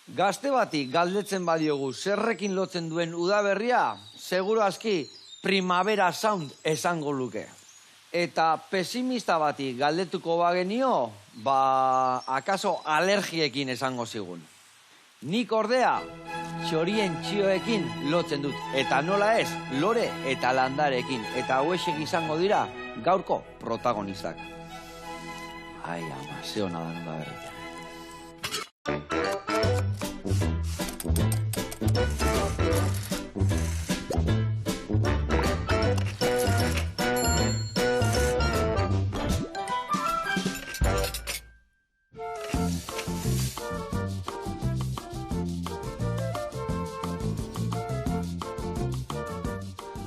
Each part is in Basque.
Gazte bati galdetzen badiogu zerrekin lotzen duen udaberria, seguru aski primavera sound esango luke. Eta pesimista bati galdetuko bagenio, akaso alergiekin esango zigun. Nik ordea, txorien txioekin lotzen dut. Eta nola ez, lore eta landarekin. Eta hauexek izango dira gaurko protagonistak. Ai, ama, ze hona da udaberria.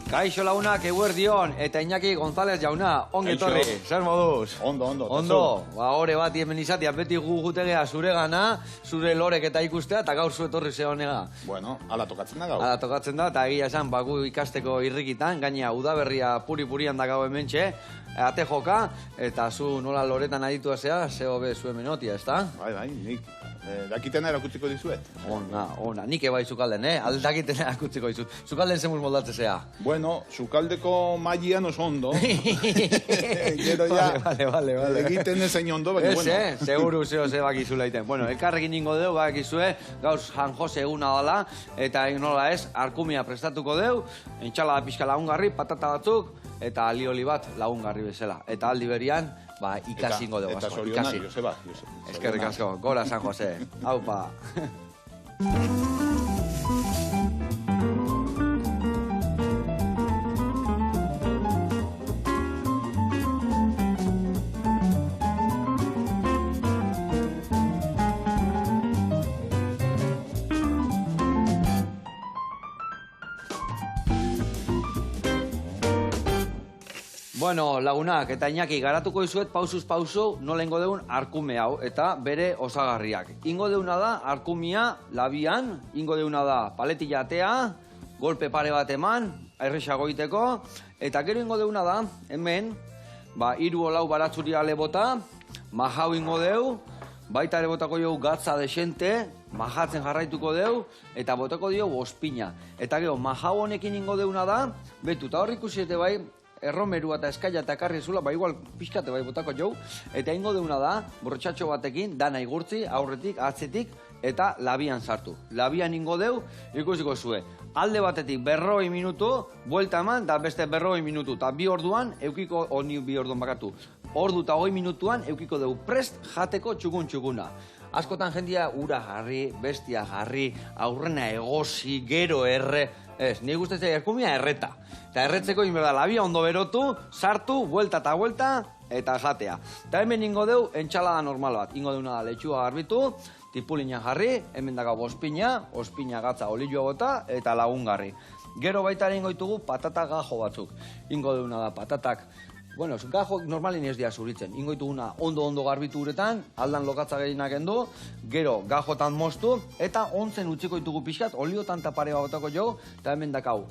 Kaixo lagunak eguerdion, eta Iñaki González jauna, ongi etorri, zer moduz? Ondo. Hore bat hemen izatea, beti gutegea zure gana, zure lorek eta ikustea, eta gaur zu etorri ze honega. Bueno, ala tokatzen da gaur. Ala tokatzen da, eta egia esan, gu ikasteko irrikitan, gaina udaberria puri-purian da gau hementxe, ate joka, eta zu nola loretan aditua zea, ze hobe zuen menotia, ezta? Bai, nik dakitena erakutziko dizuet. Ona, nik ebai zukalden, aldakitena erakutziko dizut. Zukalden zemuz moldatze zea. Bueno, zukaldeko mailean oso ondo. Gero ya, vale. egiten ezein ondo, baina bueno. Seguru ze bakizula iten. Bueno, elkarrekin ingo deu, bakizue, gauz San Jose eguna dala, eta nola ez, arkumia prestatuko deu, entxalada pixka lagungarri, patata batzuk, eta alioli bat lagungarri bezala. Eta aldi berian, ikasi ingo deu. Eta zorionak, Joseba. Eskerrik asko, gora San Jose. Aupa. Bueno, lagunak, eta Iñaki, garatuko dizuet pausuz pausu nola ingo deun arkume hau, eta bere osagarriak. Ingo deuna da arkumia labian, ingo deuna da paletilla atea, golpe pare bat eman, errexago iteko, eta gero ingo deuna da, hemen, 3 o 4 baratzuri ale bota, majau ingo deu, baita ere botako deu gatza desente, majatzen jarraituko deu, eta botako deu ospina. Eta gero, majau honekin ingo deuna da, betu, eta hor ikusiete bai, erromerua eta eskaila eta karri zula, igual pixkate bai botako jau, eta ingo deuna da, bortxatxo batekin, dana igurtzi, aurretik, atzetik, eta labian sartu. Labian ingo deu, ikusiko zue. Alde batetik 40 minutu, buelta eman, da beste 40 minutu, eta 2 orduan, eukiko, oni 2 orduan bakatu, ordu eta 20 minutuan, eukiko deu prest jateko txukun-txukuna. Askotan jendia ura jarri, bestia jarri, aurrena egosi, gero erre, ez, nire guztetzea erkumia erreta. Eta erretzeko inberda labia ondo berotu, sartu, buelta eta buelta, eta jatea. Eta hemen ingo deu, entxalada normal bat. Ingo deuna da letxua garbitu, tipulina jarri, hemen dago ospina gatza olioa bota, eta lagungarri. Gero baita ere ingo ditugu patata gajo batzuk. Ingo deuna da patatak, bueno, gajo normalin ez dira zuritzen. Ingo dituguna ondo garbitu uretan, aldan lokatza gehienak endu, gero gajotan moztu, eta ontzen utziko ditugu pixkat, oliotan eta pare botako jo, eta hemen dakau,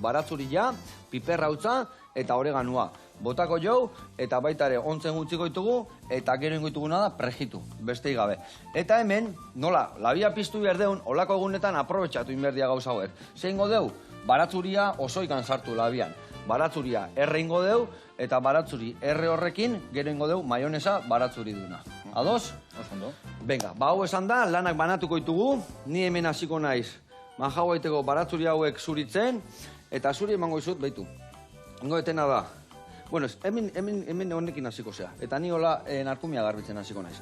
baratzuria, piperra utza, eta oreganua. Botako jo, eta baita ere ontzen utziko ditugu, eta gero ingo dituguna da prejitu, bestei gabe. Eta hemen, nola, labia piztu behar deun, olako egunetan aprobetxatu inberdia gauza hauer. Zein godeu, baratzuria osoikan sartu labian. Baratzuria erre ingo deu, eta baratzuri erre horrekin, gero ingo deu maionesa baratzuri duna. Ados? Osondo. Venga, hau esan da, lanak banatuko ditugu, ni hemen hasiko naiz. Majau aiteko baratzuri hauek zuritzen, eta zuri emango izut, behitu. Ingo etena da. Bueno, hemen honekin hasiko zea. Eta ni hola narkumia garbitzen hasiko naiz.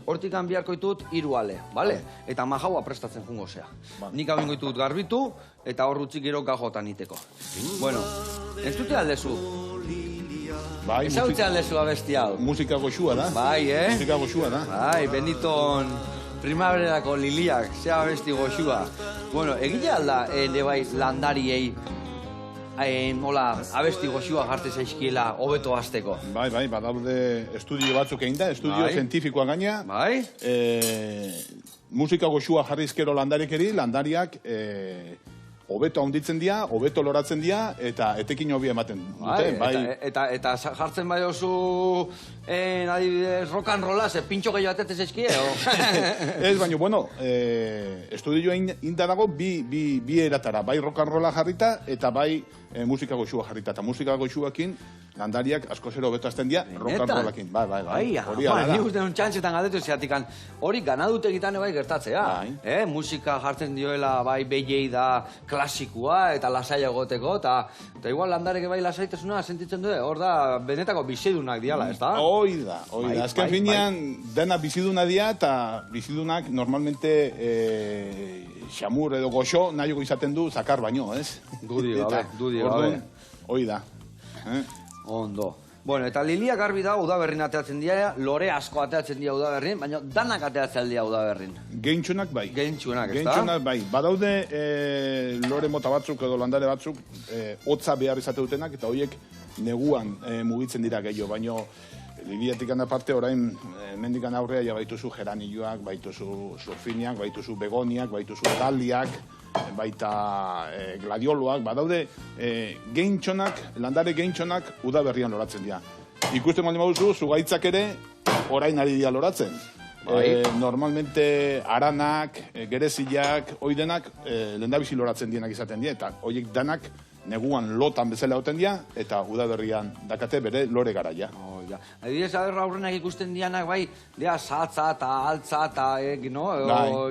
Hortikan biharko ditut 3 ale, bale? Eta majaua prestatzen jungo zea. Nik hau ingo ditut garbitu, eta hor utzik gero gajotan iteko. Bueno, entzute aldezu. Bai, ezagutze aldezu abesti hau. Musika goxua da. Bai, Musika goxua da. Bai, Beniton primaverako liliak, zea abesti goxua. Bueno, egile alda, bai, landariei, hola, abesti goxua jartze zaizkiela hobeto hasteko. Bai, badaude estudio batzuk egin da, estudio zientifikoa gaina. Bai. Musika goxua jarrizkero landarekeri, landariak hobeto handitzen dira, hobeto loratzen dira, eta etekin hobia ematen dute. Eta jartzen bai oso, adibidez, rock and rolla, ze pintxo gehiago atetez eskie, Ez, baina, bueno, estudioa indarago bi eratara, bai rock and rolla jarrita, eta bai musika goxua jarrita. Eta musika goxuakin, landariak asko zero hobeto azten dira, rock and rollakin. Bai. Ni uste nun txantxetan galdetu zeatikan, hori ganadut egitan bai gertatzea. Musika jartzen dioela bai behiei da klasikoa eta lasaia goteko, eta igual landarek bai lasaitasuna sentitzen du, hor da benetako bizidunak diala, ez da? Hoi da. Azken finean, dena biziduna dira, eta bizidunak normalmente xamur edo goxo nahiago izaten du zakar baino, ez? Dudi gabe. Hoi da. Ondo. Bueno, eta Lilia garbi da udaberrin ateatzen dira, lore asko ateatzen dira udaberrin, baina danak ateatzen dira udaberrin. Geintxunak bai. Geintxunak, ez da? Geintxunak bai. Badaude lore mota batzuk edo landare batzuk hotza behar izate dutenak, eta horiek neguan mugitzen dira gehiago, baina Liliatik aparte orain mendikan aurrea ja baituzu geranilloak, baituzu surfiniak, baituzu begoniak, baituzu daliak, baita gladioloak, badaude geintxonak, landare geintxonak udaberrian loratzen dira. Ikusten baldin baduzu, zugaitzak ere orain ari dira loratzen. Normalmente aranak, gerezilak, oidenak lehendabizi loratzen dienak izaten dira, eta horiek danak neguan lotan bezala hauten dira, eta udaberrian dakate bere lore garaia. Adibidez, aurrenak ikusten dianak, bai, satza eta altza eta,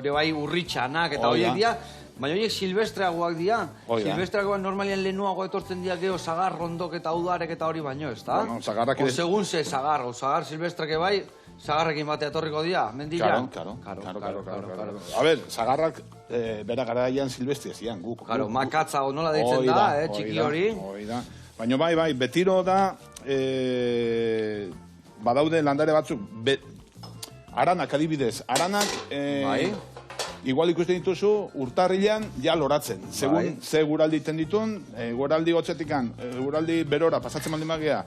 bai, urritxanak, eta horiek dira, baina horiek silvestreagoak dira. Silvestreagoak normalian lehenuago etortzen dira geho sagar, rondok eta udarek eta hori baino, ez da? O segun ze sagar, silvestrake bai, sagarrekin batea etorriko dira, mendila? Claro. A ber, sagarrak bera garaian silvestre zian, guk. Makatza nola deitzen da, txiki hori. Baina bai, betiro da, badaude landare batzuk, aranak adibidez, aranak, igual ikusten dituzu, urtarrilean ja loratzen. Segun ze guraldi iten ditun, guraldi gotzetikan, guraldi berora, pasatzen baldin magea,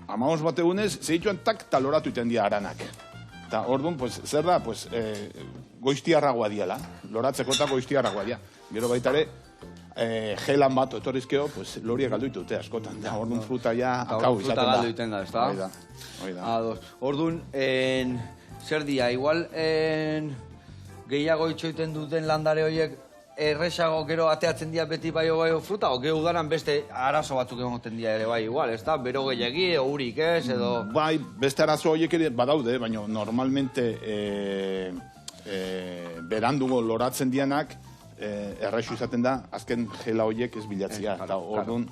15 bat egunez, zehituan tak taloratu iten dira aranak. Eta orduan, zer da, goiztiarragoa diala, loratzeko eta goiztiarragoa dia. Gero baitare, gelan bat etorrizkeo, loria galdu ditute askotan. Orduan fruta ja akau izaten da. Fruta galdu iten da, ez da? Orduan, zer dia, igual gehiago itxoiten duten landare horiek erresago gero ateatzen dira beti bai fruta, o geho udaran beste arazo batzuk egoten dira ere bai igual, ez da? Bero gehiagi, urik ez, edo... Bai, beste arazo horiek ere badaude, baina normalmente berandugo loratzen dianak errexu izaten da, azken gela horiek ez bilatzia. Eta orduan,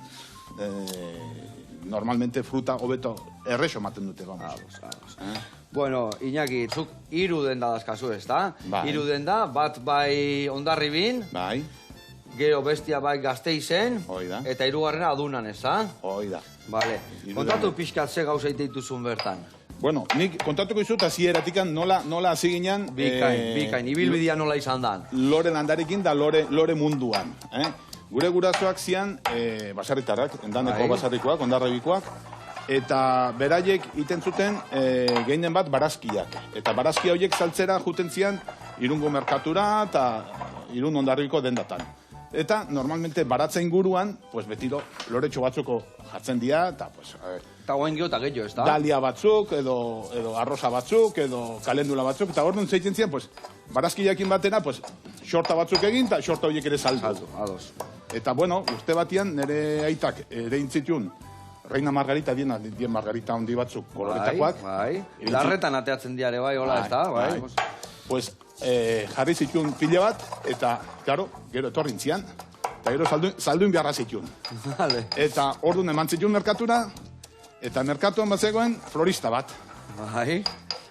normalmente fruta hobeto errexo ematen dute, vamos. Bueno, Iñaki, zuk hiru denda dazkazu, ez da? Hiru denda, bat bai Hondarribin, gero bestia bai Gasteizen, eta hirugarrena Adunan, ez da? Hoi da. Bale, kontatu pixkat ze gauza dituzun bertan. Bueno, nik kontatuko izut, hasieratikan nola hasi ginen... Bikain, ibilbidea nola izan dan. Lore landarekin da lore munduan. Gure gurasoak zian, basarritarrak, endaneko basarrikoak, Hondarribikoak, eta beraiek iten zuten gehien bat barazkiak. Eta barazkia horiek saltzera juten zian Irungo merkatura eta Irun Hondarribiko dendatan. Eta normalmente baratza inguruan, betiro loretxo batzuko jartzen dira, eta eta guain geho eta gehiago, ez da? Dalia batzuk, edo arroza batzuk, edo kalendula batzuk, eta orduan zeitzen zian, barazkiakin batena, xorta batzuk egin, eta xorta horiek ere saldu. Eta, bueno, urte batian, nire aitak ere intzitun, Reina Margarita dien Margarita handi batzuk koloretakoak. Larretan ateatzen diare bai, hola, ez da? Pues jarri zituen pile bat, eta, claro, gero etorrin zian, eta gero salduin beharra zituen. Eta orduan eman zituen merkatura, eta merkatuan bat zegoen florista bat.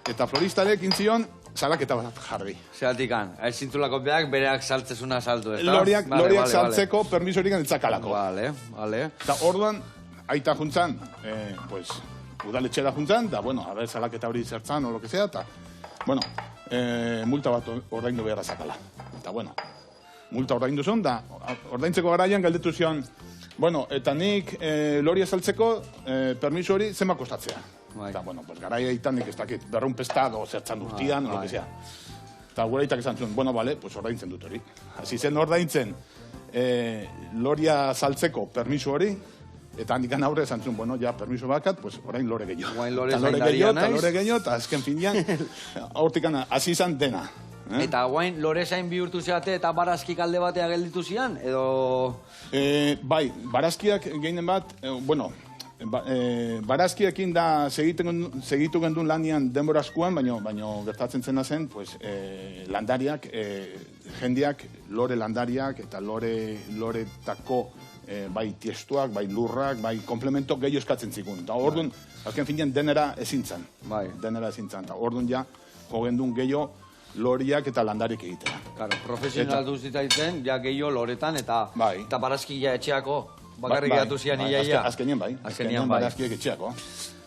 Eta floristarek intzion salaketa bat jarri. Zeratikan, ez zintzulako beak bereak saltzezuna saldu, ez da? Loriak saltzeko permisorik antzakalako. Vale. Eta orduan, aita juntzan, udaletxera juntzan, da, bueno, a ver, salaketa hori zertzan, o lo que sea, eta, bueno, multa bat ordaindu beharra zakala. Eta, bueno, multa ordaindu zon, da, ordaintzeko garaian galdetu zion, bueno, eta nik loria saltzeko permiso hori zenba kostatzea. Eta, bueno, garaia itan nik ez dakit, berrun pestado zertzan urtian, o lo que sea. Eta gure itak esan zuen, bueno, vale, ordaintzen dut hori. Hasi zen ordaintzen, loria saltzeko permiso hori, eta handikan aurre esan zuen, bueno, ja, permiso bakat, pues, orain lore gehiago. Orain lore zaindaria naiz. Lore gehiago, eta azken finean, hortikan hasi izan dena. Eta guain lore zain bihurtu zeate eta barazkik alde batea gelditu zian, edo... Bai, barazkiak gehien bat, bueno, barazkiekin da segitu gendun lanian denbora askuan, baino gertatzen zena zen, pues, landariak, jendeak, lore landariak eta loretako bai tiestuak, bai lurrak, bai komplemento gehiago eskatzen zikun. Eta orduan, azken finean denera ezintzan. Denera ezintzan. Eta orduan ja, jogendun gehiago loriak eta landarik egitea. Claro, profesional duzitaiten, ja gehiago loretan eta barazkia etxeako. Bakarrik gatu zian iaia. Azkenien bai. Azkenien barazkiek etxeako.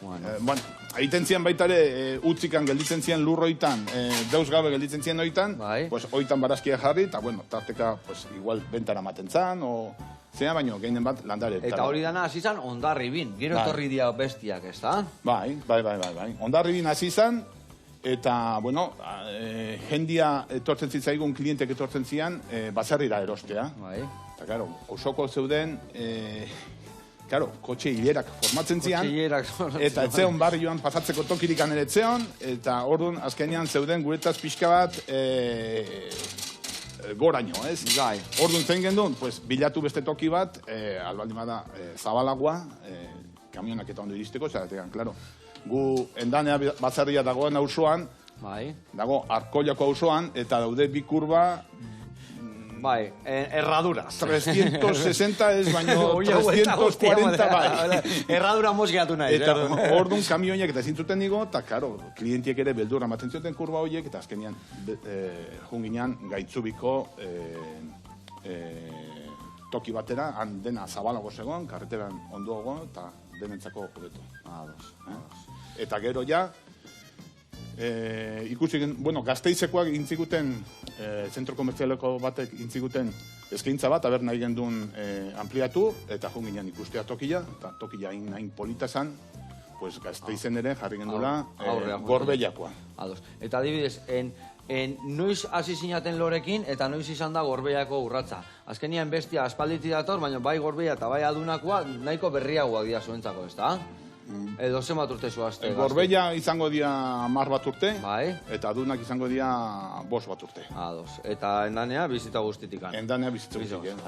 Bueno, egiten zian baita ere, utzikan gelditzen zian lurroitan, deus gabe gelditzen zian oitan, pues oitan barazkia jarri, eta bueno, tarteka, pues igual bentara maten zan, o... Zena baino, gehien bat landare. Eta hori dana hasi zan Hondarribin. Gero etorri dira bestiak, ez da? Bai. Hondarribin hasi zan, eta, bueno, jendia etortzen zitzaigun, klientek etortzen zian, baserrira erostea. Eta, claro, osoko zeuden, kotxe hilerak formatzen zian. Eta etzeon barrioan pasatzeko tokirikan ere etzeon, eta orduan azkenean zeuden guretaz pixka bat goraino, ez? Orduan zein gendun, bilatu beste toki bat, albaldin bada Zabalagoa, kamionak eta ondo iristeko, zeratean, klaro. Gu endanea batzarria dagoen auzoan, dago Arkoiako auzoan, eta daude bi kurba... Bai, erraduraz. 360 ez, baino 340, bai. Erradura mosgeatu nahi. Eta orduan kamioiak eta zintzuten nigo, eta karo, klientiek ere beldurra maten zioten kurba horiek, eta azkenean junginean gaitzubiko toki batera, han dena zabalago zegoen, karreteran onduago, eta denentzako hobeto. Eta gero ja, ikusi, bueno, Gasteizekoak intziguten, zentro komertzialeko batek intziguten eskaintza bat, aber nahi gendun ampliatu, eta junginean ikustea tokia, eta tokia hain polita zan, pues Gasteizen ere jarri gendula Gorbeiakoa. Eta adibidez, noiz hasi zinaten lorekin, eta noiz izan da Gorbeiako urratza. Azkenian bestia aspalditi dator, baina bai Gorbeia eta bai adunakoa nahiko berriagoak dira zuentzako, ez da? Edo zenbat urte zuazte? Gorbeia izango dia 10 bat urte, eta adunak izango dia 5 bat urte. Eta endanea bizita guztitik. Endanea bizita guztitik.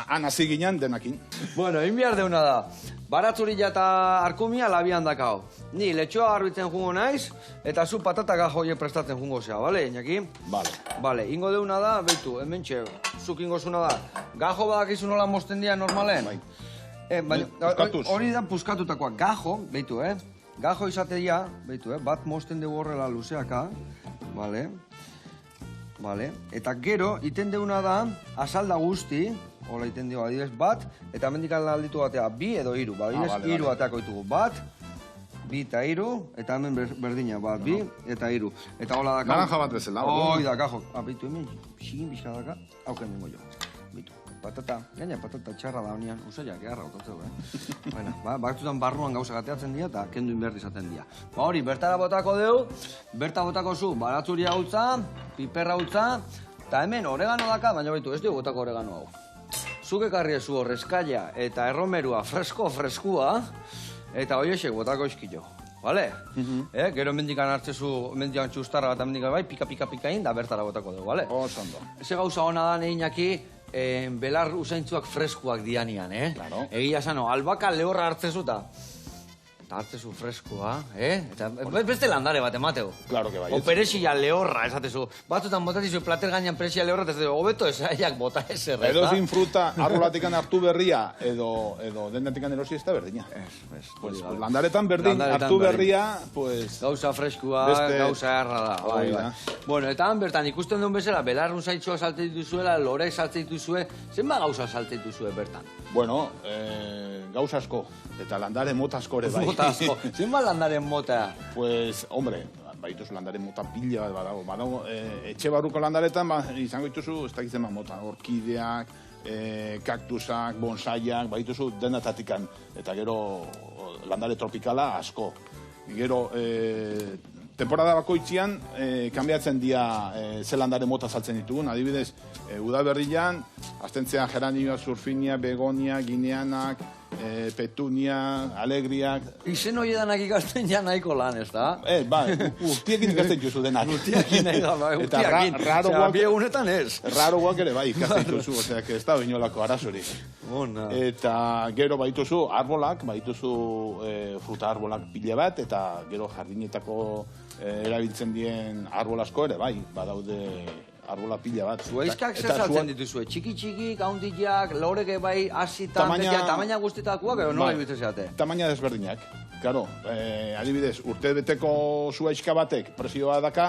Han hasi ginen denakin. Bueno, egin behar deuna da. Baratzurila eta arkumia labian dakao. Ni letxoa garbitzen jungo naiz, eta zu patata gajoie prestatzen jungo zea, bale, Iñaki? Bale, ingo deuna da, behitu, hemen txe, zuk ingo zuna da. Gajo badakizu nola mosten dira normalen? Hori da puskatutakoa, gajo, behitu, gajo izate dira, behitu, bat mosten dugu horrela luzeaka, bale, eta gero, iten deuna da, azalda guzti, hola iten dugu adibidez, bat, eta mendikan alditu batea, bi edo hiru, adibidez, hiru ateako ditugu, bat, bi eta hiru, eta hemen berdina, bat, bi eta hiru. Eta hola daka... Naranja bat bezala. Hoi da, gajo. Behitu, hemen, xigin bizka daka, hauken dengo jo. Behitu. Patata, gaina patata txarra da honean, usaiak egarra ototzeu, Baina, baktutan barruan gauza gateatzen dira eta kenduin behar izaten dira. Hori, bertara botako deu, berta botako zu, baratzuria hautza, piperra hautza, eta hemen oregano daka, baina baitu, ez dugu botako oregano hau. Zuk ekarri ezu horrezkaila eta erromerua freskua, eta hoiesek botako eskillo. Bale? Gero mendikan hartzezu, mendikan txustarra bat, mendikan bai, pika-pika-pikain, da bertara botako dugu, bale? Osondo. Eze gauza hona da Iñaki, belar usaintzuak freskuak dianian, Egia zano, albaka lehorra hartzezuta. Eta hartzezu freskoa, Eta beste landare bat emateu. Claro que bai. O perexia lehorra, esatezu. Batzutan botatizu plater gainean perexia lehorra, eta hobeto esaiak bota eser, Edo zin fruta arbulatikan hartu berria, edo dendatikan erosi ez da berdina. Landaretan berdin, hartu berria, pues... Gauza freskua, gauza erra da. Bueno, eta han bertan ikusten duen bezala, belar usaintxoa salte dituzuela, lorek salte dituzue, zenba gauza salte dituzue bertan? Bueno, gauza asko, eta landare mota asko ere bai. Mota asko, zenba landaren mota? Pues, hombre, baituzu landaren mota pila bat badago. Etxe barruko landaretan, izango dituzu, ez dakitzen mota, orkideak, kaktusak, bonsaiak, baituzu denatatikan, eta gero landare tropikala asko. Gero, temporada bakoitzian, kanbiatzen dia ze landare mota saltzen ditugun. Adibidez, udaberrian, astentzean geranioa, surfinia, begonia, gineanak, petunia, alegriak. Izen horiedanak ikasten ja nahiko lan, ez da? Urtiekin ikasten juzu denak. Urtiekin nahi da, urtiekin. Bi egunetan ez. Raroak ere bai ikasten juzu, ez da inolako arazorik. Eta gero baituzu arbolak, baituzu fruta arbolak pila bat, eta gero jardinetako erabiltzen dien arbol asko ere bai, badaude arbola pila bat. Zuaizkak zer saltzen dituzue? Txiki-txikik, haundiak, loreke bai, asitan, tamaina guztitakoak, edo nola ibitzen zeate? Tamaina desberdinak. Karo, adibidez, urte beteko zuaizka batek presioa daka,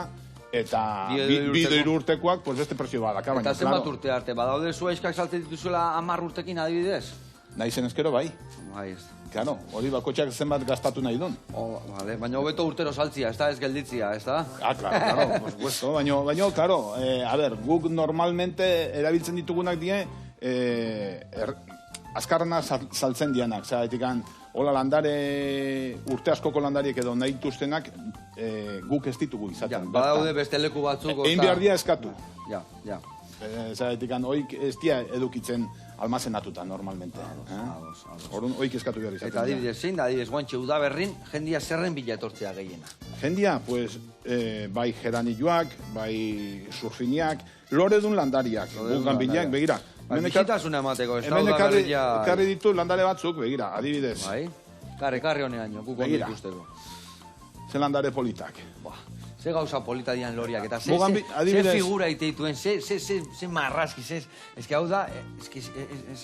eta bido urtekoak, beste presioa daka. Eta zenbat urte arte, badaude zuaizkak saltzen dituzuela 10 urtekin adibidez? Naizen ezkero bai. Bai, ez. Claro, hori bakotxak zenbat gastatu nahi duen. Baina hobeto urtero saltzia, ez da ez gelditzia, ez da? Claro, por supuesto. Baina, claro, guk normalmente erabiltzen ditugunak die, azkarrena saltzen dianak. Zeratikan, hola landare, urte askoko landariek edo nahi dituztenak, guk ez ditugu izaten. Badaude beste leku batzuk. Egin behar dia eskatu. Ja. Zeratikan, oik ez dia edukitzen almazenatuta, normalmente. Orduan, oik eskatu behar izaten. Eta adibidez, zein da, adibidez, guantxe, udaberrin, jendia zerren bila etortzea gehiena? Jendia, pues, bai geranilloak, bai surfiniak, loredun landariak, gugan bilak, begira. Bizitasuna emateko, ez da udaberria... Ekarri ditu landare batzuk, begira, adibidez. Bai, karri honean, guk ondo ikusteko. Ze landare politak. Ze gauza polita dian loriak, eta ze figura ite dituen, ze marrazki, ez hau da,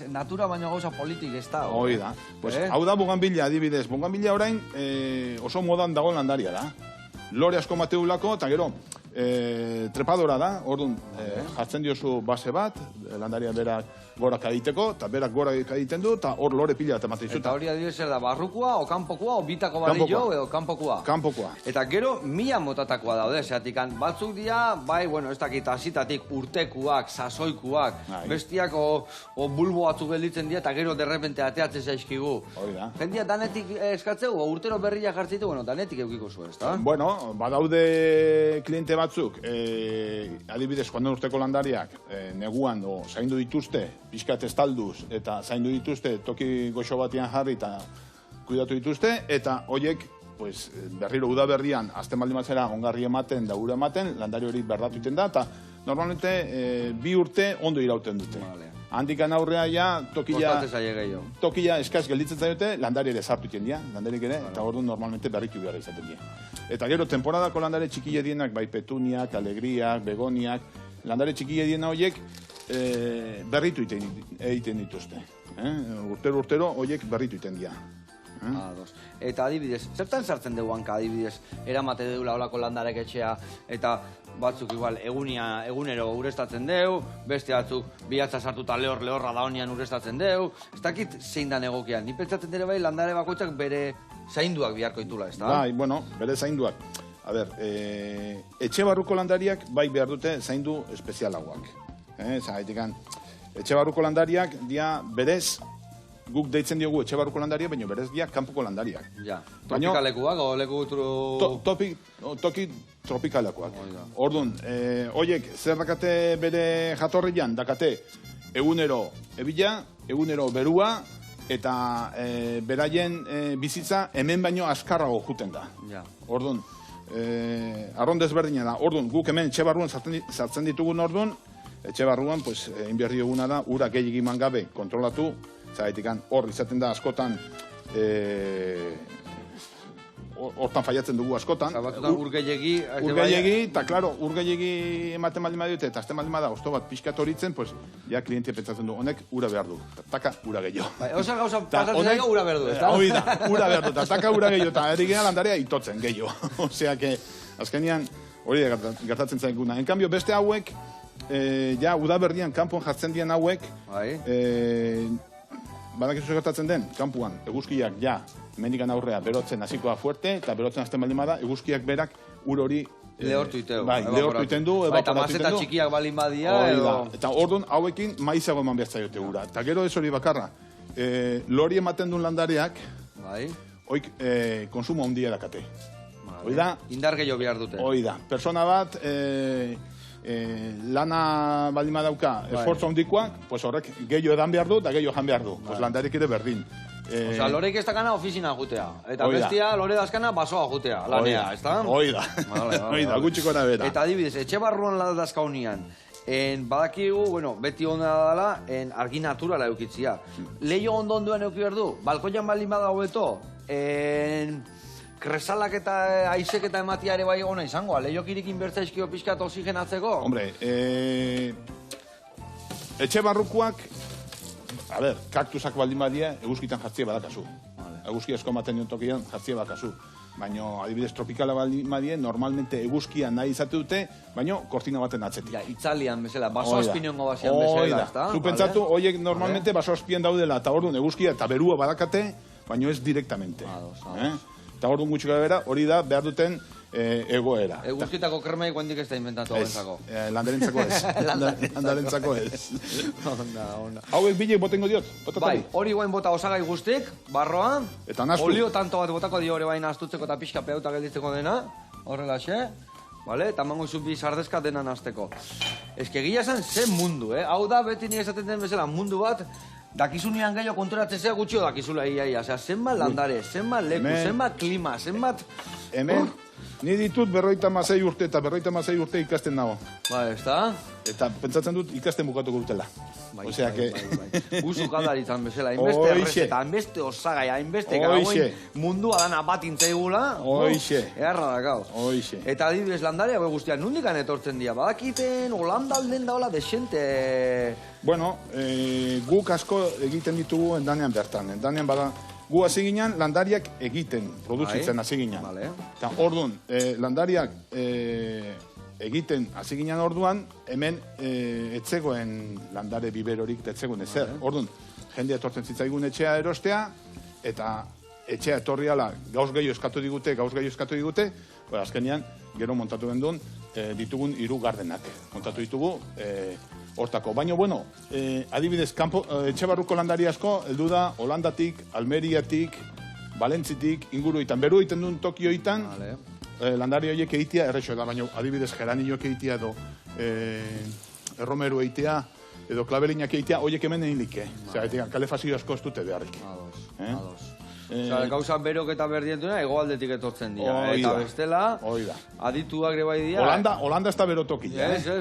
natura baino gauza politik ez da. Hoi da. Hau da buganbila, adibidez. Buganbila orain oso modan dago landaria da. Lore asko mateulako, eta gero, trepadora da, orduan, jartzen diozu base bat, landaria berak gorak aditeko, eta berak gorak aditen du, eta hor lore pila bat ematen izuta. Eta hori adibidez zer da, barrukoa, o kanpokoa, o bitako badillo, edo kanpokoa? Kanpokoa. Eta gero, mila motatakoa daude, zeratik, batzuk dira, bai, bueno, ez dakit, azitatik urtekuak, sasoikuak, bestiak, o bulbo batzuk gelditzen dira, eta gero derrepente ateatzen zaizkigu. Hori da. Jendia danetik eskatzeu, o urtero berriak jartzitu, bueno, danetik eukiko zu, ez da? Bueno, badaude kliente batzuk, adibidez, joan den urteko landariak, neguan, zaindu dituzte, pixkat estalduz, eta zaindu dituzte, toki goxo batian jarri, eta kuidatu dituzte, eta horiek, berriro udaberrian, azten baldin batzera, ongarri ematen, da ura ematen, landari hori berdatu iten da, eta normalmente 2 urte ondo irauten dute. Handikan aurrea ja, tokila eskaz gelditzen zaiote, landari ere sartu iten dira, landarik ere, eta orduan normalmente berritu behar izaten dira. Eta gero, temporadako landare txikile dienak, bai petuniak, alegriak, begoniak, landare txikile diena horiek berritu egiten dituzte. Urtero horiek berritu egiten dira. Eta adibidez, zertan sartzen dugu hanka adibidez, eramate deula olako landarek etxea, eta batzuk igual egunero urestatzen deu, beste batzuk bihatza sartuta lehorra da honian urestatzen deu, ez dakit zein da egokian. Ni pentsatzen dira bai landare bakoitzak bere zainduak biharko ditula, ez da? Bai, bueno, bere zainduak. A ber, etxe barruko landariak bai behar dute zaindu espezialagoak. Zagatikan, etxe barruko landariak dia berez, guk deitzen diogu etxe barruko landariak, baina berez dia kanpoko landariak. Ja, tropikalekuak o leku Toki tropikalekoak. Orduan, horiek zer dakate bere jatorrian, dakate egunero ebila, egunero berua, eta beraien bizitza hemen baino askarrago juten da. Orduan, arron desberdina da. Orduan, guk hemen etxe barruan sartzen ditugun orduan, etxe barruan, egin behar dioguna da, ura gehiagiman gabe kontrolatu, zagatikan hor izaten da askotan, hortan faiatzen dugu askotan. Ur gehiagi... Ur gehiagi, eta klaro, ur gehiagi ematen baldin badiote, eta azten baldin bada, osto bat pixkat horitzen, ja klientia pentsatzen du, honek ura behar du. Taka, ura gehiago. Osa gauza pasatzen dago ura behar du, ez da? Hoi da, ura behar du, eta taka ura gehiago, eta erikena landarea itotzen gehiago. Osea, azkenean hori gertatzen zaiguna. En cambio, beste hauek, ja, udaberrian kanpoan jartzen dian hauek, badakizu gertatzen den, kanpoan, eguzkiak ja, mendikan aurrea berotzen hasikoa fuerte, eta berotzen hasten baldin bada, eguzkiak berak ur hori... Lehortu iteu. Bai, lehortu iten du, evaporatu iten du. Eta mazeta txikiak balin badia, edo... Eta orduan, hauekin maizago eman behar zaiote ura. Eta gero ez hori bakarra, lori ematen duen landareak, oik konsumo handia dakate. Hoi da. Indar gehiago behar dute. Hoi da. Persona bat, lana baldin badauka, esfortzu handikoak, pues horrek gehiago edan behar du eta gehiago jan behar du. Pues landarik ere berdin. Osa, loreik ez dakana ofizina jutea. Eta bestia, lore dazkana basoa jutea, lanea, ez da? Hoi da. Hoi da, gutxiko bera. Eta adibidez, etxe barruan dazkaunian, badakigu, bueno, beti onda dela, argi naturala eukitzia. Leio ondonduan euki behar du, balkoian baldin bada hobeto, kresalak eta aizek eta ematia ere bai ona izango, lehiok irikin bertzaizkio pixkat oxigenatzeko? Hombre, etxe barrukoak, a ber, kaktusak baldin badia, eguzkitan jartzia badakazu. Eguzki asko ematen dion tokian jartzia badakazu. Baina, adibidez, tropikala baldin badia, normalmente eguzkia nahi izate dute, baina kortina baten atzetik. Ja, itzalian bezala, baso azpiniongo basean bezala, ez da? Zu pentsatu, horiek normalmente baso azpien daudela, eta orduan eguzkia eta berua badakate, baina ez direktamente. Eta orduan gutxiko bera, hori da behar duten egoera. Eguzkitako kremaik guendik ez da inventatu abentzako. Landarentzako ez. Landarentzako ez. Onda. Hauek bilek botengo diot? Bai, hori guen bota osagai guztik, barroa. Eta nastu. Olio tanto bat botako dio hori baina astutzeko eta pixka peuta gelditzeko dena. Horrela xe. Vale, eta mango izu bi sardezka dena nazteko. Ez que gila esan ze mundu, Hau da, beti nire esaten den bezala, mundu bat, dakizunean gehiago konturatzea gutxio dakizula iaia. Osea, zenbat landare, zenbat leku, zenbat klima, zenbat... Hemen, ni ditut 56 urte eta 56 urte ikasten nago. Ba, ez da? Eta pentsatzen dut ikasten bukatuko dutela. Osea, que... Guzu kaldaritzan bezala, hainbeste errezeta, hainbeste osagai, hainbeste garagoin mundua dana bat intzaigula. Hoixe. Eharra dakau. Hoixe. Eta adibidez landarea, guztiak, nundikan etortzen dira? Badakiten, Holanda alden daola desente... Bueno, guk asko egiten ditugu endanean bertan. Endanean bada, gu hasi ginen landariak egiten, produzitzen hasi ginen. Eta orduan, landariak egiten hasi ginen orduan, hemen etzegoen landare biberorik etzegoen ezer. Orduan, jende etortzen zitzaigun etxea erostea, eta etxea etorriala gauz gehiago eskatu digute, azkenean, gero montatu gendun, ditugun 3 gardenak. Montatu ditugu, hortako. Baina, bueno, adibidez, etxe barruko landari asko, heldu da, Holandatik, Almeriatik, Valentzitik, inguruetan, beru egiten duen tokioetan, landari horiek egitea errexo da, baina adibidez, geranioak egitea edo erromeru egitea, edo klabelinak egitea, horiek hemen egin like. Osea, kalefazio asko ez dute beharrik. Ados. Gauza berok eta berdientuna egoaldetik etortzen dira. Eta bestela, adituak ere bai dira. Holanda ez da berotoki.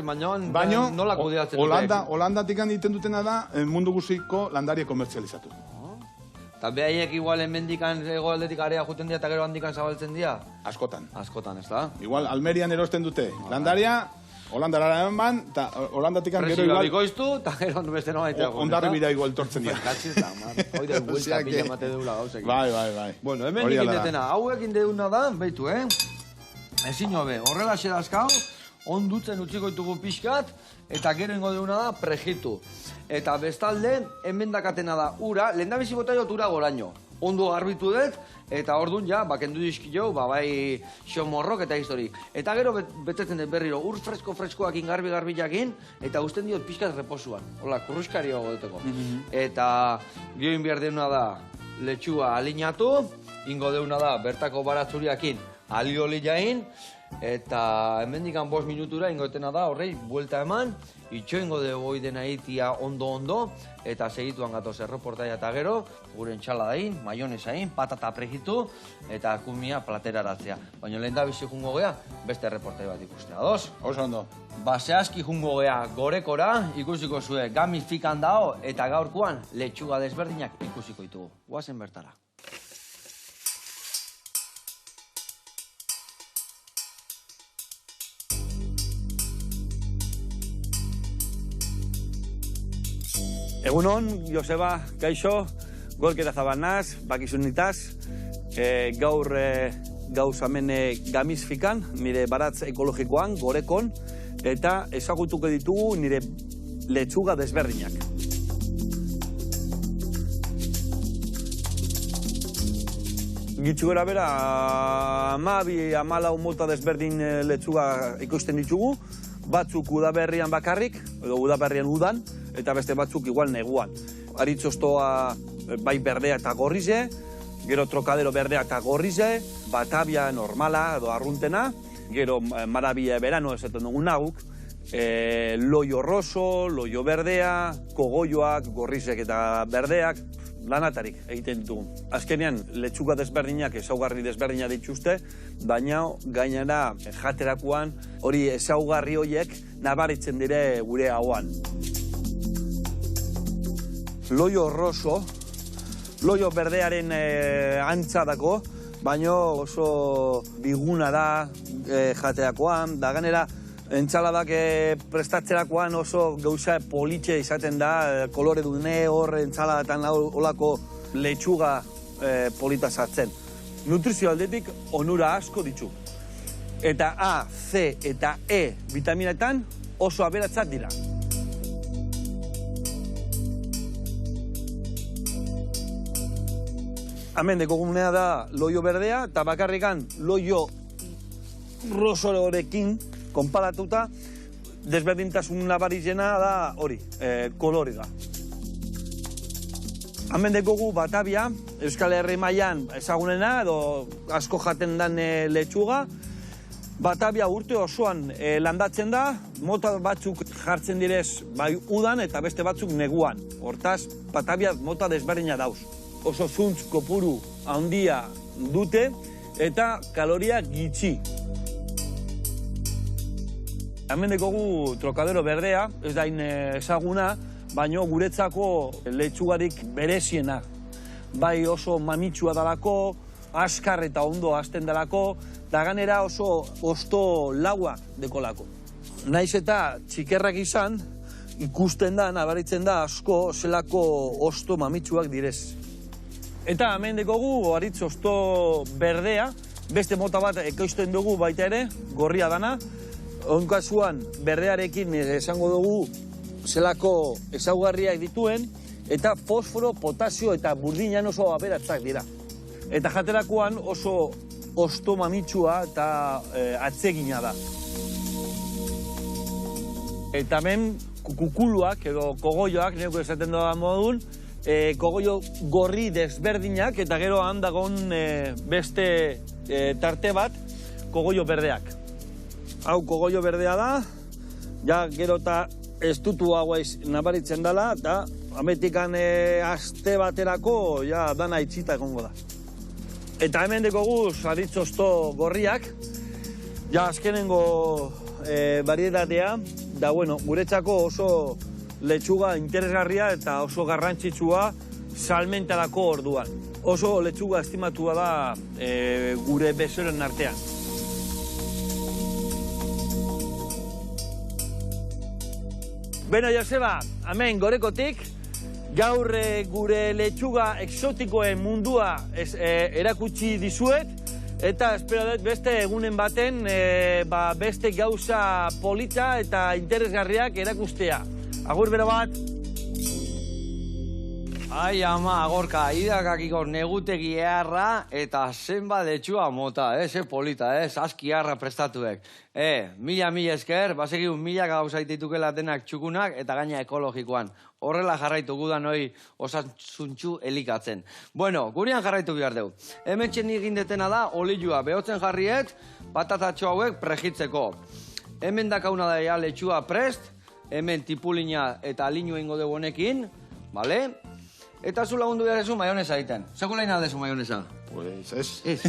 Baina nola kudeatzen dute. Holandatik egiten dutena da mundu guztiko landaria komertzializatu. Eta behaiek igual hemendikan egoaldetik area juten dira eta gero handikan zabaltzen dira? Askotan. Askotan, ez da? Igual Almerian erosten dute. Landaria, Holandara eman, eta Holandatik gero igual... Presio bikoiztu, eta gero beste no maitea. Ondarri bira igual tortzen dira. Katziz da, man. Hoide buelta pila mate deula gauzek. Bai. Bueno, hemen ikin detena. Hauek indeuna da, beitu, ezin hobe, horrela xedazkau, ondutzen utziko ditugu pixkat, eta gero ingo deuna da, prejitu. Eta bestalde, hemen dakatena da, ura, lehendabizi bota jot ura goraino. Ondo garbitu dut, eta orduan ja, bakendu dizkio, bai xomorrok eta histori. Eta gero betetzen dut berriro, ur freskoakin garbi-jakin, eta guztien diot pixkat reposuan. Hola, kurruskari hau duteko. Eta gioin behar deuna da, letxua alinatu, ingo deuna da, bertako baratzuriakin alioli jain, eta hemendikan 5 minutura ingo detena da, horrei, buelta eman, itxo ingo dugu dena itia ondo, eta segituan gatoz erreportaia eta gero, gure entxala dain, maionezain, patata prejitu, eta kumia plateraratzea. Baina lehen da bizi jungo gea, beste erreportai bat ikustea. Ados? Oso ondo. Zehazki jungo gea gorekora, ikusiko zue gamifikan dao, eta gaurkoan letxuga desberdinak ikusiko ditugu. Guazen bertara. Egunon, Joseba, Kaixo, Gorketa Zabanaz, bakizunitaz, gaur gauz hemen gamizfikan, nire baratz ekologikoan, gorekon, eta ezagutuko ditugu nire letxuga desberdinak. Gitxu gara bera, 14 mota desberdin letxuga ikusten ditugu, batzuk udaberrian bakarrik, edo udaberrian udan, eta beste batzuk igual neguan. Aritzostoa bai berdea eta gorrize, gero trokadero berdea eta gorrize, Batavia normala edo arruntena, gero Maravilla Verano esaten dugun naguk, loio roso, loio berdea, kogolloak, gorrizek eta berdeak, lanatarik egiten ditugu. Azkenean, letxuga desberdinak, ezaugarri desberdinak dituzte, baina gainera jaterakoan hori ezaugarri horiek nabaritzen dire gure hauan. Loio roso, loio berdearen antza dako, baina oso biguna da jaterakoan, da ganera entzaladak prestatzerakoan oso gauza politxe izaten da, kolore dune hor entzaladatan olako letxuga polita sartzen. Nutrizio aldetik onura asko ditu. Eta A, C eta E vitaminetan oso aberatzak dira. Hemen dekogunea da loio berdea eta bakarrikan loio rosolorekin konparatuta, desberdintasun nabarizena da hori, kolore da. Hemen dekogu Batavia, Euskal Herri mailan ezagunena, edo asko jaten den letxuga. Batavia urte osoan landatzen da, mota batzuk jartzen direz bai udan eta beste batzuk neguan. Hortaz, Batavia mota desberdina dauz. Oso zuntz kopuru handia dute eta kaloria gitxi. Hemen dekogu trokadero berdea, ez da ezaguna, baina guretzako letxugarik bereziena. Bai oso mamitsua dalako, askar eta ondo hasten dalako, da ganera oso osto laua dekolako. Naiz eta txikerrak izan, ikusten da, nabaritzen da asko zelako osto mamitsuak direz. Eta hemen dekogu aritz osto berdea, beste mota bat ekoizten dugu baita ere, gorria dana. Onkasuan berdearekin esango dugu zelako ezaugarriak dituen, eta fosforo, potasio eta burdinan oso aberatzak dira. Eta jaterakoan oso osto mamitsua eta atsegina da. Eta hemen kukuluak edo kogolloak, neko esaten doa modun, kogollo gorri desberdinak eta gero handagon beste tarte bat kogollo berdeak. Hau kogollo berdea da, ja gero eta estutu hauaiz nabaritzen dela, eta ametikan aste baterako ja dana itxita egongo da. Eta hemen dekogu saritzozto gorriak, ja azkenengo varietatea, da bueno, guretzako oso letxuga interesgarria eta oso garrantzitsua salmentarako orduan. Oso letxuga estimatua da gure bezeroen artean. Beno, Joseba, hemen gorekotik, gaur gure letxuga exotikoen mundua erakutsi dizuet, eta espero dut beste egunen baten beste gauza polita eta interesgarriak erakustea. Agur bero bat! Ai, ama, Gorka, idakakiko negutegi eharra eta zenba letxua mota, ze polita, saski eharra prestatuek. Mila esker, basegiun mila gauza ititukela denak txukunak eta gaina ekologikoan. Horrela jarraitu gudan hoi osasuntxu elikatzen. Bueno, gurian jarraitu behar dugu. Hemen txen egin detena da, olioa behotzen jarriet, patatatxo hauek prejitzeko. Hemen dakauna da letxua prest, hemen tipulina eta alinu ingo dugu honekin, bale? Eta zu lagundu behar ezu maionesa egiten. Zeko lehin aldezu maionesa? Pues ez.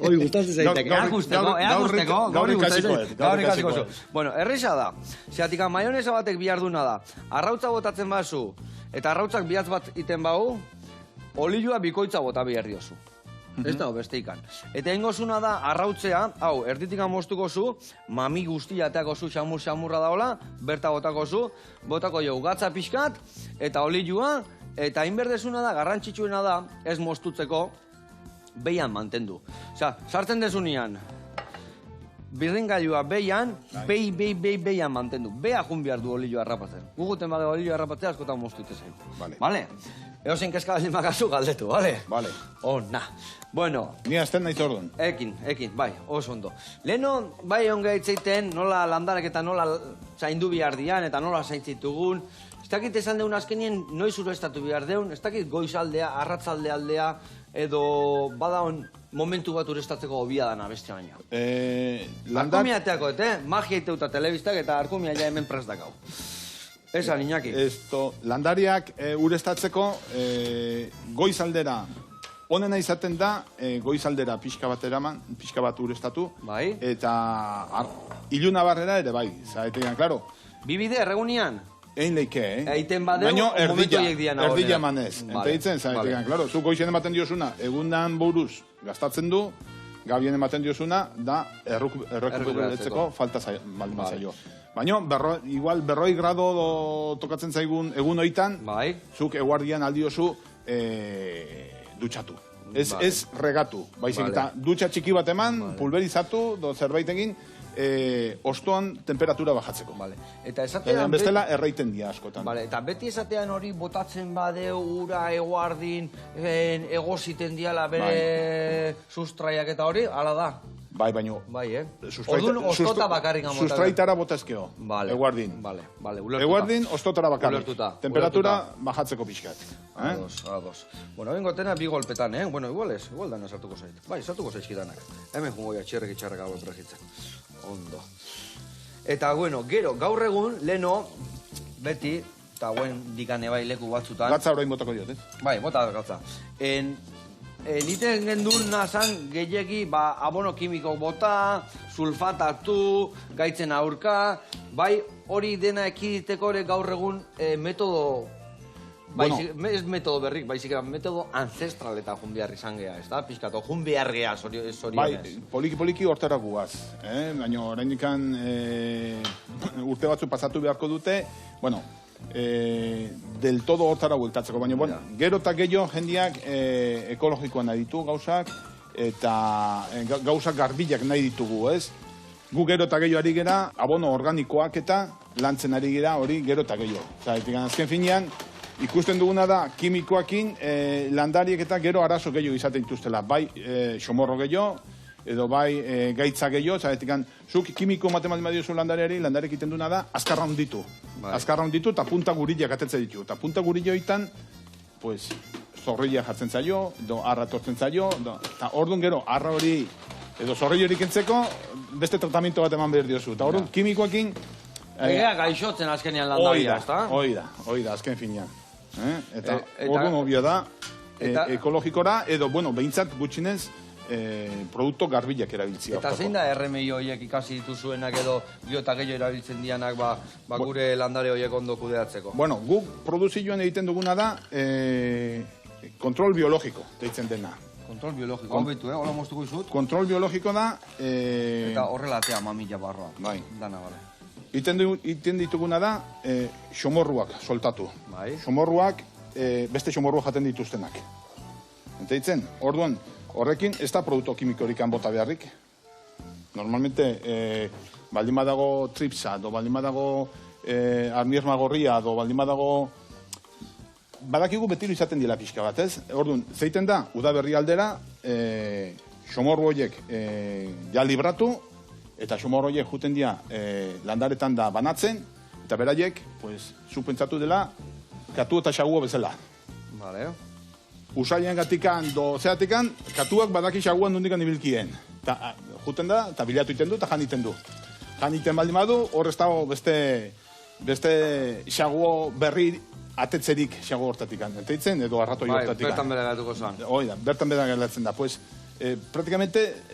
Hori gustatzen zaitek. Gaur ikasiko zu. Bueno, errisa da. Zeatik maionesa batek bihar duna da. Arrautza botatzen bazu, eta arrautzak bihatz bat iten bau, olioa bikoitza bota behar diozu. Ez da, beste ikan. Eta ingozuna da, arrautzea, hau, erditikan moztuko zu, mami guztia ateako zu xamurra daola, berta botako zu, botako jau gatza pixkat, eta olioa, eta inberdezuna da, garrantzitsuena da, ez moztutzeko, behian mantendu. Osea, sartzen dezunean, birringailua behian, behian mantendu. Beha jun behar du olioa errapatzen. Guguten bade olioa errapatzea askotan moztuite zen. Vale? Eozein kezka baldin bakazu galdetu, bale? Bale. Ona. Bueno, Ni azten naiz orduan. ekin, bai, oso ondo. Leheno, bai onge itzeiten, nola landarak eta nola zaindu behar dian, eta nola zaintzitugun. Ez dakit esan deun azkenien noiz urestatu behar deun, ez dakit goizaldea, arratzalde aldea, edo badaon momentu bat urestatzeko hobia dana bestia baina. Arkumia teako, magia iteuta telebistak eta arkumia ja hemen prest dakau. Esan, Iñaki. Landariak urestatzeko goizaldera, onena izaten da, goizaldera pixka bat urestatu, Bai. eta iluna barrera ere bai, zaetean, klaro. Bibide, erregunian? Egin leike, Eiten badeu, momentu horiek dian ahora. erdila manez. Enteitzen, zaetean, klaro, zu goizien ematen diosuna, egunan buruz gastatzen du, gabien ematen diosuna, da errekuperatzeko falta baldin zaio. Baina, igual 40 grado tokatzen zaigun egun hoitan, zuk eguardian aldiozu dutxatu. Ez regatu, baizik eta dutxa txiki bat eman, pulverizatu, zerbait egin, ostoan temperatura bajatzeko. Eta esatean... Bestela erraiten dia askotan. Eta beti esatean hori botatzen badeu, ura, eguardin, egoziten diala bere sustraiak eta hori, ala da. Bai, baino. Bai, Orduan, ostota bakarrik amotan. Sustraitara botazkeo, eguardin. Eguardin, ostotara bakarrik. Temperatura bajatzeko pixkat. Ados. Bueno, bengo tena bi golpetan, Bueno, igual dana sartuko zait. Bai, sartuko zaizkidanak. Hemen jungo txerrek hau pregitzen. Ondo. Eta, bueno, gero, gaur egun, leno, beti, eta guen dikane bai leku batzutan. Gatza orain botako diot, Bai, bota gatza. Niten gendun nazan gehiagi, abono kimiko bota, sulfatatu, gaitzen aurka, bai hori dena ekiditeko ere gaur egun metodo, ez metodo berrik, baizik metodo ancestral eta jun behar izan geha, ez da? Pizkato, jun behar geha, zorionez. Bai, poliki hortara guaz, baina orain dikan urte batzu pasatu beharko dute, bueno, del todo hortara bueltatzeko, baina, bueno, gero eta gehiago jendiak ekologikoan nahi ditu gauzak, eta gauzak garbilak nahi ditugu, ez? Gu gero eta gehiago ari gera, abono organikoak eta lantzen ari gera hori gero eta gehiago. Azken finean, ikusten duguna da, kimikoakin landariek eta gero arazo gehiago izaten dituztela, bai xomorro gehiago, edo bai gaitza gehiago, zuk kimiko matematik diozu landareari, landarek iten duna da, azkarra honditu. Azkarra honditu eta punta gurillak atetzen ditu. Eta punta gurilloitan, pues, zorrilla jartzen zaio, edo arra tortzen zaio, eta orduan gero, arra hori, edo zorrilla hori kentzeko, beste tratamiento bat eman behar diozu. Eta orduan, kimikoekin... Ega gaixotzen azkenean landaria, ez da? Hoi da, azken finean. Eta orduan obio da, ekologikora, edo, bueno, behintzat gutxinez, produkto garbilak erabiltzia. Eta zein da erremeio horiek ikasi dituzuenak edo eta gehiago erabiltzen dianak gure landare horiek ondo kudeatzeko? Bueno, guk produzioan egiten duguna da kontrol biologiko, deitzen dena. Kontrol biologiko, hau betu, hola moztuko izut? Kontrol biologiko da... Eta horrelatea mamila barroa. Bai. Dana, bale. Iten dituguna da xomorruak soltatu. Bai. Xomorruak beste xomorruak jaten dituztenak. Enteitzen, orduan, horrekin ez da produktu kimikorikan bota beharrik. Normalmente, baldin badago tripsa, do baldin badago armierma gorria, do baldin badago... Badakigu betilo izaten dila pixka bat, ez? Orduan, zeiten da, udaberri aldera, xomorru horiek ja libratu, eta xomorru horiek juten dira landaretan da banatzen, eta beraiek, pues, zupentzatu dela, katu eta xagua bezala. Vale. Usaian gatikan, zeatikan, katuak badaki xaguan nondikan ibilkien. Juten da, eta bilatu iten du, eta jan iten du. Jan iten baldin badu, hor ez dago beste xaguo berri atetzerik xaguo hortatikan. Enteitzen, edo arratoi hortatikan. Bertan bera gatuko zan. Oida, bertan bera galatzen da. Pues, prácticamente,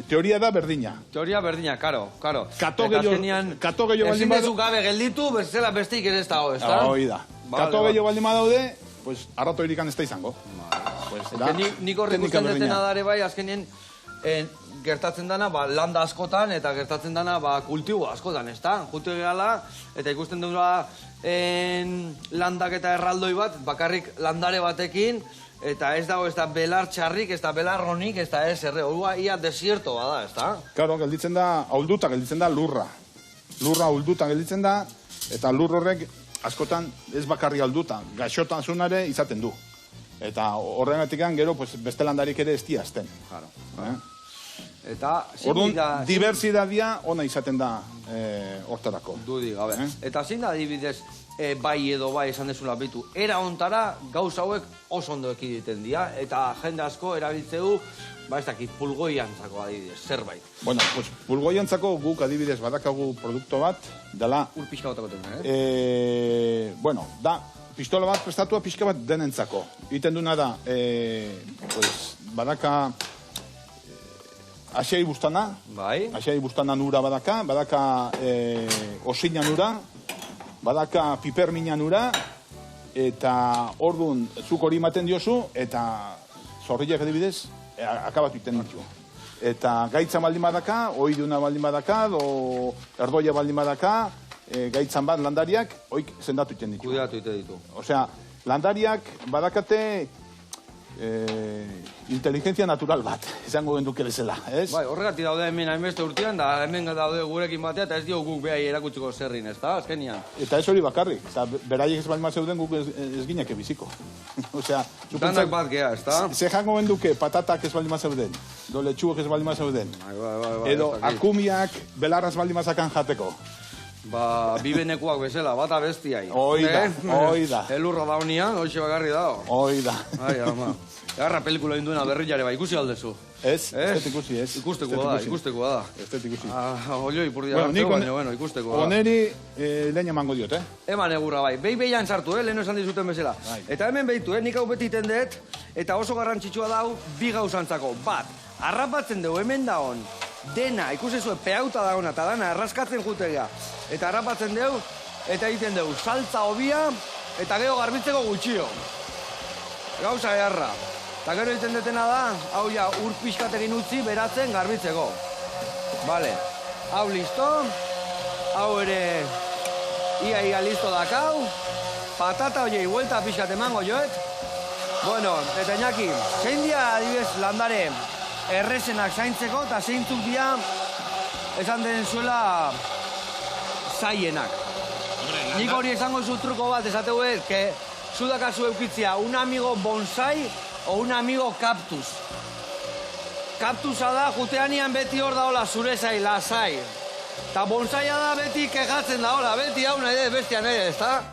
teoria da berdina. Teoria berdina, karo. Kato gehiago baldin ezin dezu gabe gelditu, bezala besteik ere ez dago, ez da? Oida. Kato gehiago baldin badaude, pues arrato irikan ez da izango. Nik horrek usten detena dare bai, azkenien gertatzen dana landa askotan eta gertatzen dana kultibo askotan, ez da? Jutu egala, eta ikusten dugula landak eta erraldoi bat, bakarrik landare batekin, eta ez dago ez da belar txarrik, ez da belar honik, ez da ez erre, horua ia desierto bada, ez da? Claro, gelditzen da, haulduta gelditzen da lurra. Lurra haulduta gelditzen da, eta lur horrek askotan ez bakarri alduta, gaixotasunare izaten du. Eta horregatik gero beste landarik ere ez diazten. Eta orduan, diversidadia ona izaten da hortarako. Dudi, gabe. Eta zein da adibidez, bai edo bai esan dezula bitu, era ontara gauza hauek oso ondo ekiditen dira, eta jende asko erabiltzeu, ba ez dakit, pulgoiantzako adibidez, zerbait. Bueno, pues pulgoiantzako guk adibidez badakagu produktu bat, dela... Ur pixka batako tena, Bueno, da, pistola bat prestatua pixka bat denentzako. Iten duna da, badaka... Asiai bustana, asiai bustana nura badaka osina nura, badaka pipermina nura, eta orduan zuk hori ematen diozu, eta zorriak adibidez, akabatu iten ditu. Eta gaitzan baldin badaka, oiduna baldin badaka, erdoia baldin badaka, gaitzan bat landariak, oik zendatu iten ditu. Kudeatu iten ditu. Osea, landariak badakate inteligentzia natural bat, izango genduke bezala, ez? Bai, horregatik daude hemen hainbeste urtean, da hemen daude gurekin batea, eta ez dio guk behai erakutsiko zerrin, ez da, azkenian. Eta ez hori bakarrik, eta beraiek ez balima zeuden guk ez gineke biziko. Osea, danak bat gea, ez da? Ze jango genduke patatak ez balima zeuden, do letxuak ez balima zeuden, edo akumiak belarraz balima zakan jateko. Ba, bibenekuak bezala, bata bestiai. Oida. Elurra daunian, hoxe bakarri dao. Oida. Ai, ama. Garra pelikula induena berriare, ba, ikusi aldezu. Ez ikusi, ez. Ikustekoa da. Ez ikusi. Olioi purdia garteu, baina, ikustekoa da. Oneri lehen emango diot, Eman egurra, bai. Behi-behian sartu, lehen esan dizuten bezala. Eta hemen behitu, nik hau beti iten dut, eta oso garrantzitsua dau, bi gauzantzako. Bat, harrapatzen dugu, hemen da hon. Dena, ikusezue, peauta da hona, eta dana, erraskatzen jutegia. Eta harrapatzen dugu, eta egiten dugu, saltza hobia, eta gero garbitzeko gutxio. Gauza eharra. Eta gero egiten detena da, hau ja, ur pixkatekin utzi, beratzen, garbitzeko. Bale, hau listo, hau ere, ia listo dakau, patata hoiei, huelta pixkat emango joet. Bueno, eta Iñaki, zein dia adibidez landare, errezenak zaintzeko eta zeintzuk dira esan den zuela zaienak. Nik hori esango zu truko bat esateu ez, que zudakazu eukitzia un amigo bonsai o un amigo cactus. Cactusa da, juteanian beti hor daola zure zai, lasai. Eta bonsaia da beti kejatzen daola, beti hau nahi bestia nahi ez, da?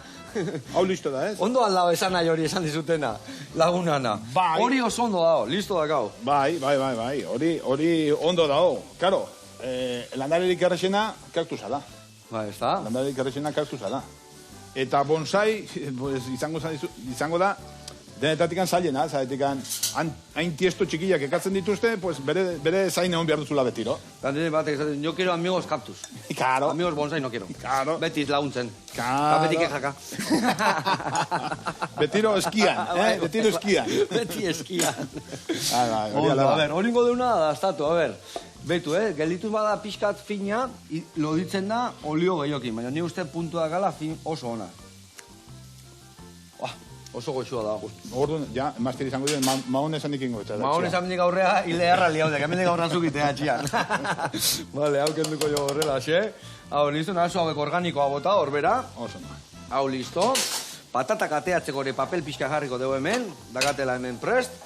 Hau listo da, ez? Ondo aldao esan nahi hori esan dizutena, lagunana. Hori oso ondo dao, listo dakau. Bai, hori ondo dao. Karo, landarerik errexena kaktusa da. Bai, ez da? Landarerik errexena kaktusa da. Eta bonsai, izango da, denetatikan zailena, zailetikan hain tiesto txikiak ekatzen dituzte, bere zain egon behar duzula betiro. Landene batek esaten, yo quiero amigos cactus. Claro. Amigos bonsai no quiero. Claro. Beti laguntzen. Claro. Beti kejaka. Betiro eskian, betiro eskian. Beti eskian. A ver, hori ingo deuna da, estatu, a ver. Beitu, geldituz bada pixkat fina, loditzen da olio gehiokin, baina ni uste puntu da gala fin oso ona. Oso goxua da. Orduan, ja, emazteri izango duen, maon esan ikingo eta. Maon esan dik aurrea, hile harra liaudek, hemen dik aurra zukitea txian. Vale, hau kenduko jo horrela, xe. Hau, listo, naso hauek organikoa bota, horbera. Oso na. Hau, listo. Patatak ateatzeko ere papel pixka jarriko dugu hemen, dakatela hemen prest.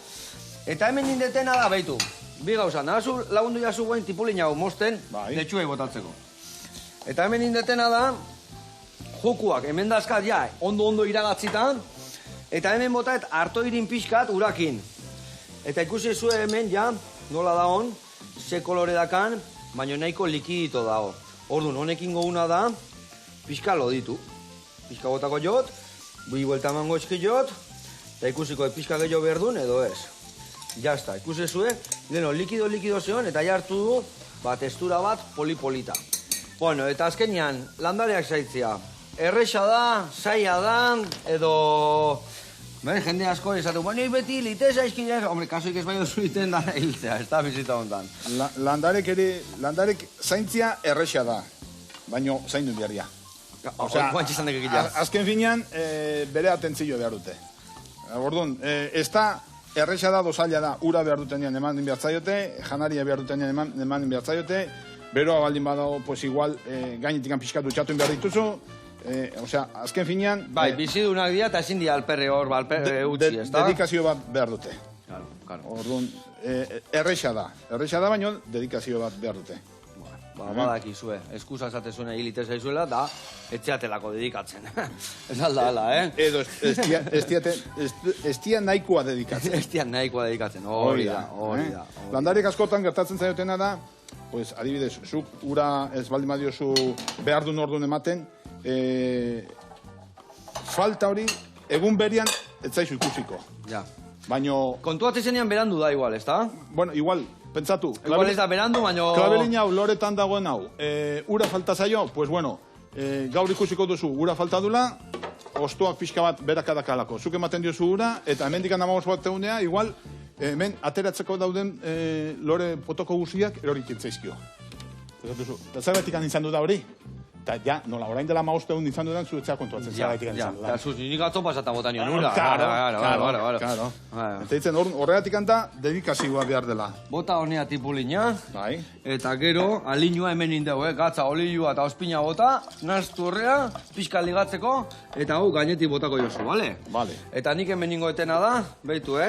Eta hemen indetena da, beitu. Bi gauza, nahazu lagundu jazu guen tipulin hau mosten, letxuei botatzeko. Eta hemen indetena da, jokuak, hemen dazkat, ja, ondo iragatzitan, eta hemen botaet hartoirin pixkat urakin. Eta ikusi zuen hemen, ja, nola da hon, ze kolore dakan, baina nahiko likidito dago. Orduan, honekin goguna da, pixka loditu. Pixka botako jot, bi buelta emango eski jot, eta ikusiko pixka gehiago behar duen edo ez. Jazta, ikusi zuen, leno, likido zeon, eta jartu du, testura bat polipolita. Bueno, eta azkenian, landareak zaitzia. Erresa da, zaila da, edo... jende asko esatu, baina beti lite zaizkidez, hombre, kasuik ez bai duzu iten da hiltzea, ez da bizita hontan. Landarek zaintzia erresa da, baina zaindu biharria. Azken finean, bere atentzio behar dute. Orduan, ez da erresa da, dozaila da, ura behar dutenean eman behar zaiote, janaria behar dutenean eman behar zaiote, beroa baldin badago, pues igual, gainetikan pixkatu txatu behar dituzu, osea, azken finean... Bai, bizidunak dira eta ezin dira alperre hor, alperre utzi, ez da? Dedikazio bat behar dute. Claro. Orduan, erresa da, baina dedikazio bat behar dute. Badakizue, eskusa esate zuen egilite zaizuela, da etxeatelako dedikatzen. Ez alda, Edo, ez tia nahikoa dedikatzen. Ez tia nahikoa dedikatzen, hori da. Landariek askotan gertatzen zaiotena da, pues, adibidez, zuk ura ez baldin badiozu behar duen orduan ematen, falta hori egun berian ez zaizu ikusiko. Ja. Baino... Kontuatzen zenean berandu da igual, ez da? Bueno, igual, pentsatu. Igual ez da berandu, baino... Klabelin hau, loretan dagoen hau, ura falta zaio, pues bueno, gaur ikusiko duzu, ura falta dula, ostoak pixka bat berakadakalako. Zuk ematen diozu ura, eta hemendik 15 bat egunea, igual, hemen ateratzeko dauden lore potoko guziak erorikin zaizkio. Eta zergatik izan du da hori? Eta ja, nola, orain dela 15 egun izan dudan, zu etzea kontuatzen zergatik izan du da. Ja, zuz, nik atzo pasatan botan nion ura. Claro. Eta ditzen, horregatik handa, dedikazioa behar dela. Bota honea tipulina. Bai. Eta gero, alinua hemen indeu, gatza, olioa eta ospina bota, naztu horrea, pixka ligatzeko, eta hau gainetik botako jozu, bale? Bale. Eta nik hemen ningo etena da, behitu,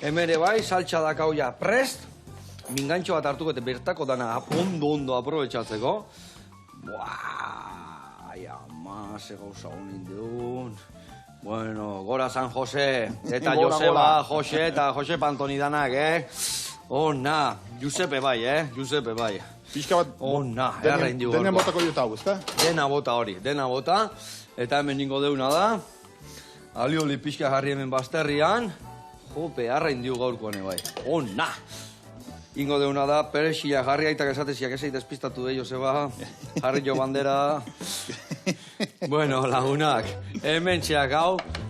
Hemen bai, saltsa dakau ja prest, mingantxo bat hartuko eta bertako dana ondo aprobetxatzeko. Buah, ai ama, ze gauza honin deun. Bueno, gora San Jose, eta Joseba, Jose eta Josep Antoni danak, Ona, Giuseppe bai, Giuseppe bai. Pixka bat... Ona, erra indio gorko. Denen botako jota hau, ezta? Dena bota hori, dena bota. Eta hemen ningo deuna da. Alioli pixka jarri hemen bazterrian. Jope, erra indio gaurkoan bai. Ona! Ingo deuna da, perexia jarri aitak esateziak ez despistatu de Joseba, jarri jo bandera. Bueno, lagunak, hemen txeak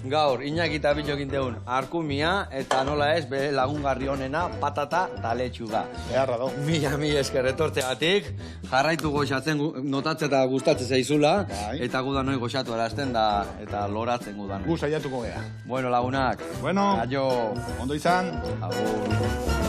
gaur, Iñaki eta Bitxokin deun, arkumia, eta nola ez, bere lagungarri honena, patata eta letxuga. Beharra do. Mila esker etortzegatik, jarraitu goxatzen, notatzen eta gustatzen zaizula, eta gudan noi goxatu erazten da, eta loratzen gudan. Gu saiatuko gea. Bueno, lagunak. Bueno, aio. Ondo izan. Agur.